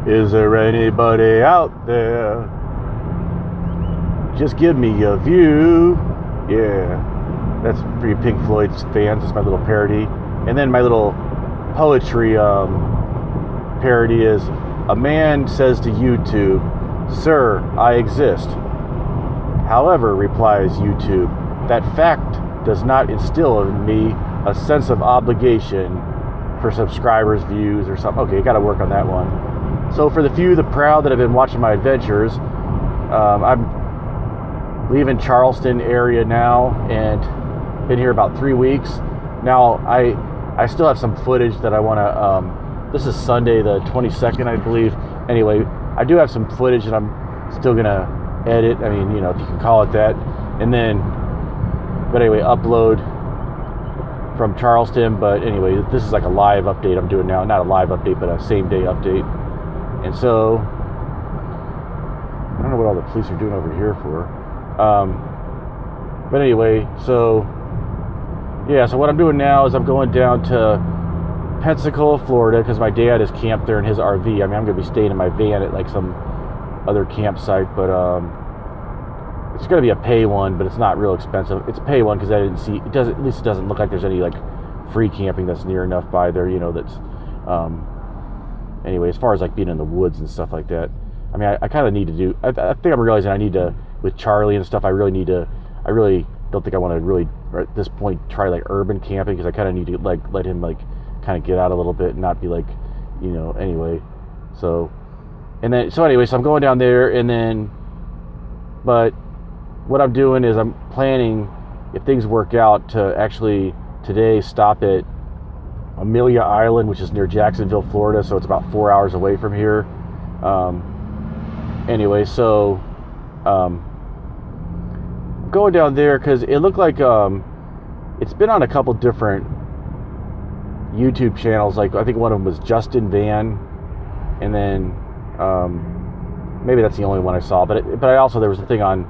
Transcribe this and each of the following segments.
Is there anybody out there? Just give me a view. Yeah, that's for you Pink Floyd fans. It's my little parody. And then my little poetry parody is, a man says to YouTube, "Sir, I exist. However," replies YouTube, "that fact does not instill in me a sense of obligation for subscribers, views," or something. Okay, gotta work on that one. So for the few, the proud that have been watching my adventures, I'm leaving Charleston area now and been here about 3 weeks. Now I still have some footage that I want to, this is Sunday the 22nd, I believe. Anyway, I do have some footage that I'm still going to edit. I mean, you know, if you can call it that. And then, but anyway, upload from Charleston. But anyway, this is like a live update I'm doing now. Not a live update, but a same day update. And so, I don't know what all the police are doing over here for. But anyway, so, yeah, so what I'm doing now is I'm going down to Pensacola, Florida, because my dad is camped there in his RV. I mean, I'm going to be staying in my van at like some other campsite, but it's going to be a pay one, but it's not real expensive. It's a pay one because I didn't see, it doesn't, at least it doesn't look like there's any like free camping that's near enough by there, you know, that's, anyway, as far as like being in the woods and stuff like that, I mean, I kind of need to do, I think I'm realizing I need to, with Charlie and stuff, I really don't think I want to really, at this point, try like urban camping, because I kind of need to like let him like kind of get out a little bit and not be like, you know, anyway. So, and then, so anyway, so I'm going down there, and then, but what I'm doing is I'm planning, if things work out, to actually today stop at Amelia Island, which is near Jacksonville, Florida, so it's about 4 hours away from here. Anyway, so going down there because it looked like it's been on a couple different YouTube channels. Like I think one of them was Justin Van, and then maybe that's the only one I saw. But I also there was a thing on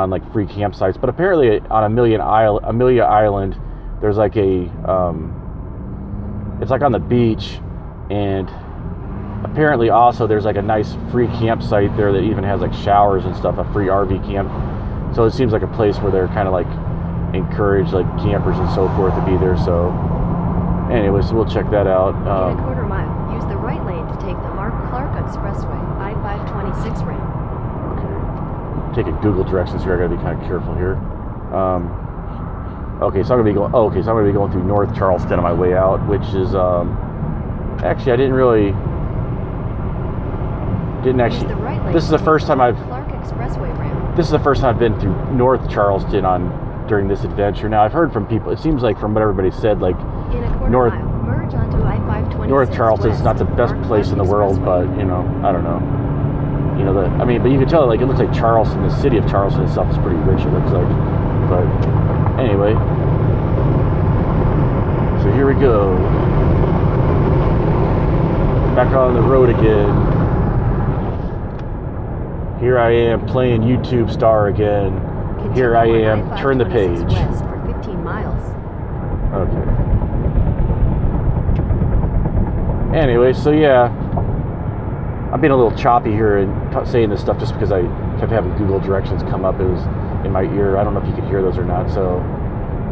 like free campsites. But apparently on Amelia Island, there's like a it's like on the beach, and apparently also there's like a nice free campsite there that even has like showers and stuff, a free RV camp. So it seems like a place where they're kind of like encourage like campers and so forth to be there. So anyway, so we'll check that out. In a quarter mile, use the right lane to take the Mark Clark Expressway, I-526 ramp. Okay. Taking Google directions here. I gotta be kind of careful here. Okay, so I'm gonna be going. Oh, okay, so I'm gonna be going through North Charleston on my way out, which is actually I didn't actually. This is the first time I've. Clark Expressway ramp. This is the first time I've been through North Charleston during this adventure. Now I've heard from people. It seems like from what everybody said, like North Charleston is not the best place in the world, but you know, I don't know. You know, I mean, but you can tell like it looks like Charleston, the city of Charleston itself is pretty rich. It looks like, but anyway. So here we go. Back on the road again. Here I am playing YouTube star again. Continue here I am. Turn the page. West for 15 miles. Okay. Anyway, so yeah, I'm being a little choppy here and saying this stuff just because I kept having Google directions come up. It was in my ear. I don't know if you could hear those or not. So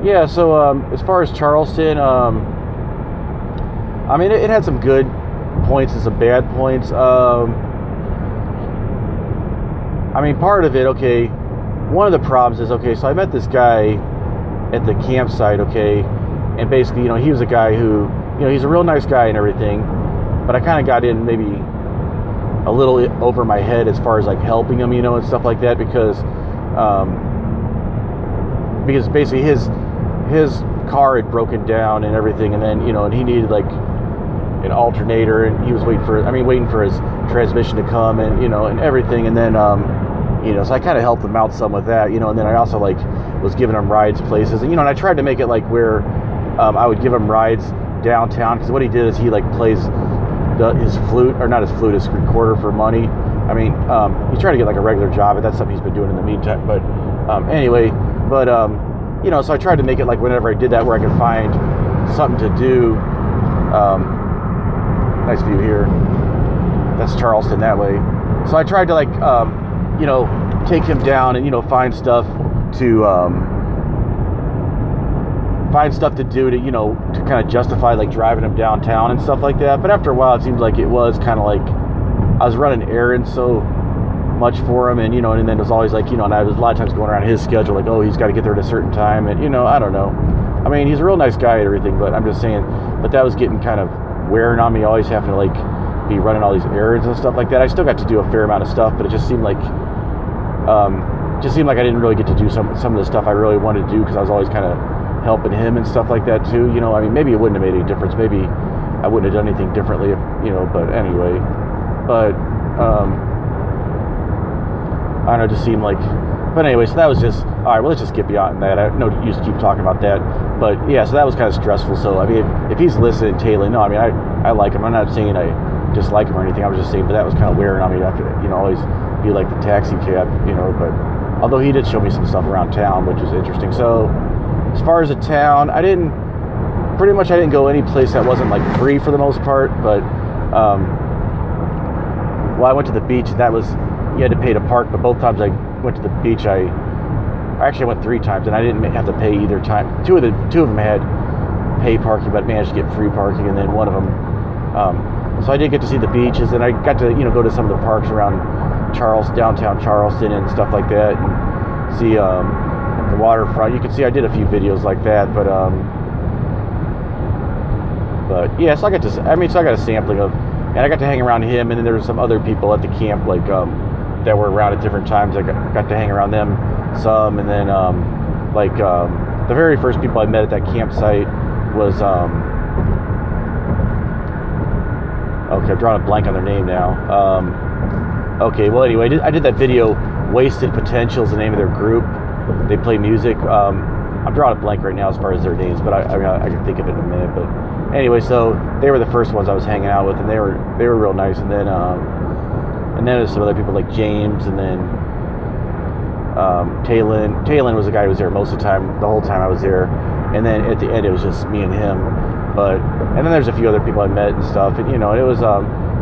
yeah. So as far as Charleston, I mean, it had some good points and some bad points. I mean, part of it, okay, one of the problems is, okay, so I met this guy at the campsite, okay, and basically, you know, he was a guy who, you know, he's a real nice guy and everything, but I kind of got in maybe a little over my head as far as, like, helping him, you know, and stuff like that, because basically his car had broken down and everything, and then, you know, and he needed, like, an alternator, and he was waiting for his transmission to come, and, you know, and everything, and then, you know, so I kind of helped him out some with that, you know, and then I also like was giving him rides places, and you know, and I tried to make it like where I would give him rides downtown, because what he did is he like plays his flute, or not his flute, his recorder for money. I mean, he's trying to get like a regular job, and that's something he's been doing in the meantime. But anyway, but you know, so I tried to make it like whenever I did that, where I could find something to do. Nice view here. that's Charleston that way. So I tried to like, you know, take him down and, you know, find stuff to do to, you know, to kind of justify like driving him downtown and stuff like that. But after a while, it seemed like it was kind of like I was running errands so much for him, and you know, and then it was always like, you know, and I was a lot of times going around his schedule, like, oh, he's got to get there at a certain time, and you know, I don't know. I mean, he's a real nice guy and everything, but I'm just saying, but that was getting kind of wearing on me, always having to like be running all these errands and stuff like that. I still got to do a fair amount of stuff, but it just seemed like I didn't really get to do some of the stuff I really wanted to do, because I was always kind of helping him and stuff like that too, you know. I mean, maybe it wouldn't have made any difference, maybe I wouldn't have done anything differently if, you know, but anyway, but I don't know, it just seemed like, but anyway, so that was just, all right, well, let's just get beyond that. I no use to keep talking about that, but yeah, so that was kind of stressful. So I mean, if he's listening, Taylor, no, I mean, I like him. I'm not saying I dislike him or anything. I was just saying, but that was kind of wearing on me. I have to, you know, always be like the taxi cab, you know. But although he did show me some stuff around town, which was interesting. So as far as the town, I didn't go any place that wasn't like free for the most part. But well, I went to the beach, and that was, you had to pay to park, but both times I went to the beach, I went 3 times, and I didn't have to pay either time. Two of them had pay parking, but managed to get free parking, and then one of them, so I did get to see the beaches, and I got to, you know, go to some of the parks around downtown Charleston and stuff like that, and see the waterfront. You can see I did a few videos like that, but yeah, so I got a sampling of, and I got to hang around him, and then there were some other people at the camp, like that were around at different times. I got to hang around them some, and then the very first people I met at that campsite was okay, I'm drawing a blank on their name now. Okay, well anyway, I did that video, Wasted Potential is the name of their group. They play music. I'm drawing a blank right now as far as their names, but I can think of it in a minute. But anyway, so they were the first ones I was hanging out with, and they were real nice. And then there's some other people like James, and then Talon was the guy who was there most of the time, the whole time I was there. And then at the end, it was just me and him. And then there's a few other people I met and stuff. And you know, it was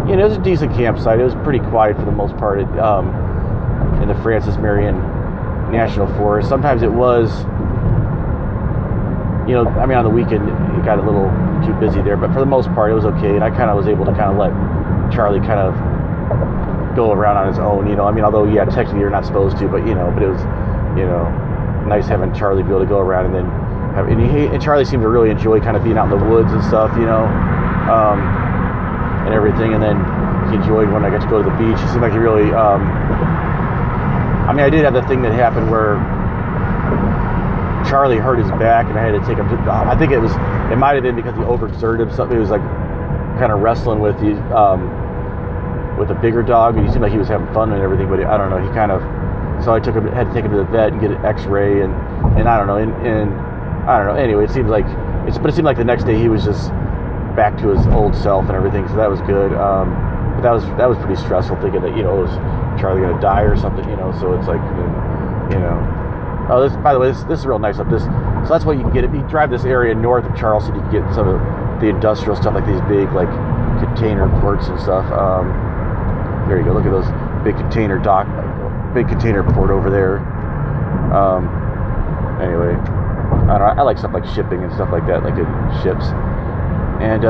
it was a decent campsite. It was pretty quiet for the most part in the Francis Marion National Forest. Sometimes it was, you know, I mean, on the weekend it got a little too busy there, but for the most part it was okay. And I kind of was able to kind of let Charlie kind of go around on his own, you know. I mean, although yeah, technically you're not supposed to, but you know, but it was, you know, nice having Charlie be able to go around, and then and Charlie seemed to really enjoy kind of being out in the woods and stuff, you know, and everything. And then he enjoyed when I got to go to the beach. It seemed like he really, I mean, I did have the thing that happened where Charlie hurt his back, and I had to take him to, I think it might have been because he overexerted himself. He was like kind of wrestling with a bigger dog, and he seemed like he was having fun and everything, but I don't know, he kind of, so I had to take him to the vet and get an x-ray, and I don't know, and I don't know, anyway, it seemed like the next day he was just back to his old self and everything, so that was good. But that was pretty stressful, thinking that, you know, was Charlie gonna die or something, you know, so it's like, you know. Oh, by the way, this is real nice up this, so that's what you can get. If you drive this area north of Charleston, you can get some of the industrial stuff, like these big, like, container ports and stuff. There you go, look at those big container port over there. Anyway, I don't know, I like stuff like shipping and stuff like that, like good ships. And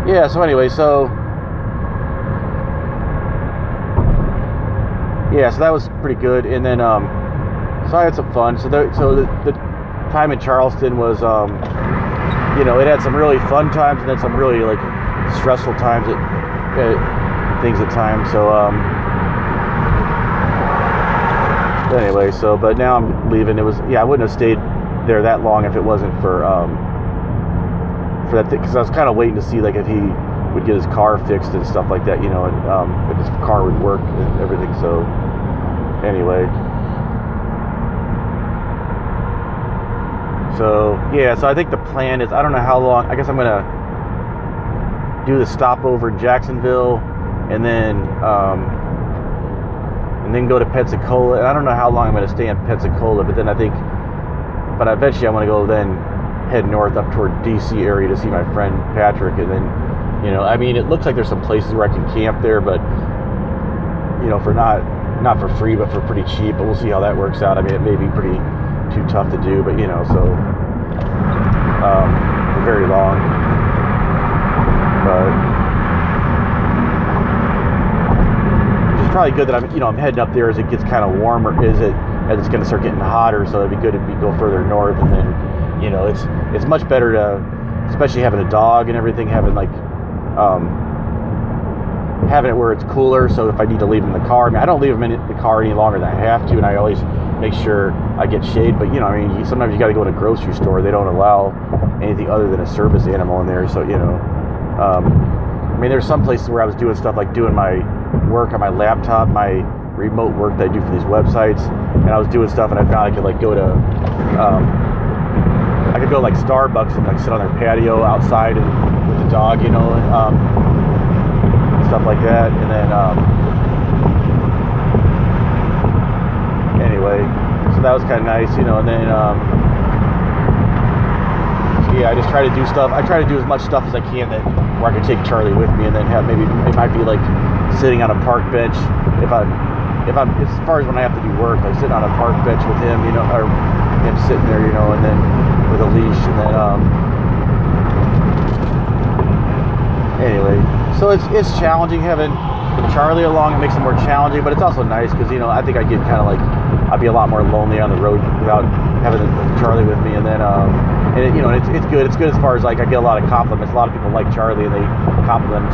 yeah, so anyway, so yeah, so that was pretty good. And then so I had some fun. So the time in Charleston was, you know, it had some really fun times and then some really like stressful times at times. So anyway, so but now I'm leaving. It was, yeah, I wouldn't have stayed there that long if it wasn't for that thing, because I was kind of waiting to see like if he would get his car fixed and stuff like that, you know, and if his car would work and everything. So anyway, so yeah, so I think the plan is, I don't know how long, I guess I'm gonna do the stopover in Jacksonville, and then go to Pensacola. And I don't know how long I'm going to stay in Pensacola, but then but eventually I want to go then head north up toward DC area to see my friend Patrick, and then You know, I mean, it looks like there's some places where I can camp there, but you know, for not for free, but for pretty cheap. But we'll see how that works out. I mean, it may be pretty too tough to do, but you know, so very long. But it's probably good that I'm heading up there as it gets kind of warmer, as it's going to start getting hotter. So it'd be good if we go further north, and then you know, it's much better to, especially having a dog and everything, having like having it where it's cooler. So if I need to leave him in the car, I mean, I don't leave him in the car any longer than I have to, and I always make sure I get shade. But you know, I mean, sometimes you got to go to a grocery store, they don't allow anything other than a service animal in there. So you know, I mean, there's some places where I was doing stuff like doing my work on my laptop, my remote work that I do for these websites, and I was doing stuff, and I found I could like go to like Starbucks and like sit on their patio outside and with the dog, you know, stuff like that. And then anyway, so that was kind of nice, you know. And then yeah, I just try to do stuff. I try to do as much stuff as I can that where I can take Charlie with me, and then have, maybe it might be like sitting on a park bench if I'm as far as when I have to do work, like sitting on a park bench with him, you know, or him sitting there, you know, and then with a leash. And then anyway, so it's challenging having Charlie along. It makes it more challenging, but it's also nice because, you know, I think I get kind of like, I'd be a lot more lonely on the road without having Charlie with me. And then and it, you know, it's good. It's good as far as like I get a lot of compliments. A lot of people like Charlie and they compliment him.